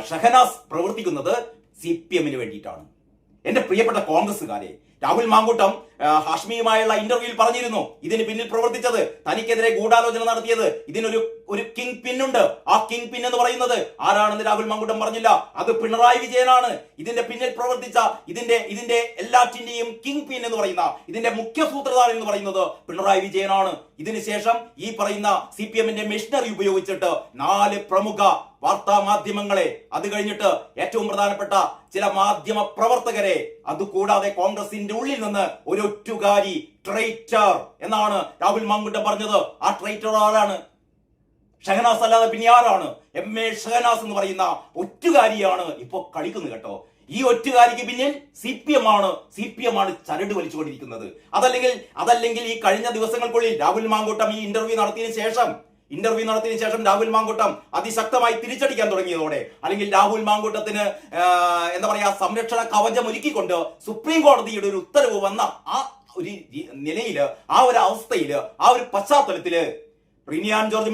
ഷഹനാസ് പ്രവർത്തിക്കുന്നത് CPM വേണ്ടിയിട്ടാണ്. എന്റെ പ്രിയപ്പെട്ട കോൺഗ്രസ്സുകാരെ, രാഹുൽ മാങ്കൂട്ടം ഹാഷ്മിയുമായുള്ള ഇന്റർവ്യൂവിൽ പറഞ്ഞിരുന്നു ഇതിന് പിന്നിൽ പ്രവർത്തിച്ചത്, തനിക്കെതിരെ ഗൂഢാലോചന നടത്തിയത് ഇതിനൊരു കിങ് പിൻ ഉണ്ട്. ആ കിങ് പിൻ എന്ന് പറയുന്നത് ആരാണെന്ന് രാഹുൽ മാങ്കൂട്ടം പറഞ്ഞില്ല. അത് പിണറായി വിജയനാണ്. ഇതിന്റെ പിന്നിൽ പ്രവർത്തിച്ച ഇതിന്റെ എല്ലാറ്റിന്റെയും കിങ് പിൻ എന്ന് പറയുന്ന ഇതിന്റെ മുഖ്യ സൂത്രധാരൻ എന്ന് പറയുന്നത് പിണറായി വിജയനാണ്. ഇതിനുശേഷം ഈ പറയുന്ന CPM മെഷീനറി ഉപയോഗിച്ചിട്ട് 4 പ്രമുഖ വാർത്താ മാധ്യമങ്ങളെ, അത് കഴിഞ്ഞിട്ട് ഏറ്റവും പ്രധാനപ്പെട്ട ചില മാധ്യമ പ്രവർത്തകരെ, അതുകൂടാതെ കോൺഗ്രസിന്റെ ഉള്ളിൽ നിന്ന് ഒരു ഒറ്റുകാരി ട്രൈറ്റർ എന്നാണ് രാഹുൽ മാങ്കൂട്ടം പറഞ്ഞത്. ആ ട്രൈറ്റർ ആരാണ്? ഷഹനാസ് അല്ലാതെ പിന്നെ ആരാണ്? MA ഷഹനാസ് എന്ന് പറയുന്ന ഒറ്റുകാരിയാണ് ഇപ്പൊ കളിക്കുന്നത് കേട്ടോ. ഈ ഒറ്റുകാരിക്ക് പിന്നിൽ CPM ആണ് ചരട് വലിച്ചുകൊണ്ടിരിക്കുന്നത്. അതല്ലെങ്കിൽ ഈ കഴിഞ്ഞ ദിവസങ്ങൾക്കുള്ളിൽ രാഹുൽ മാങ്കൂട്ടം ഈ ഇന്റർവ്യൂ നടത്തിയതിനു ശേഷം രാഹുൽ മാങ്കൂട്ടം അതിശക്തമായി തിരിച്ചടിക്കാൻ തുടങ്ങിയതോടെ, അല്ലെങ്കിൽ രാഹുൽ മാങ്കൂട്ടത്തിന് എന്താ പറയാ സംരക്ഷണ കവചം ഒരുക്കിക്കൊണ്ട് സുപ്രീം കോടതിയുടെ ഒരു ഉത്തരവ് വന്ന ആ ഒരു നിലയില്, ആ ഒരു അവസ്ഥയില്, ആ ഒരു പശ്ചാത്തലത്തില് റിനിയാൻ ജോർജ്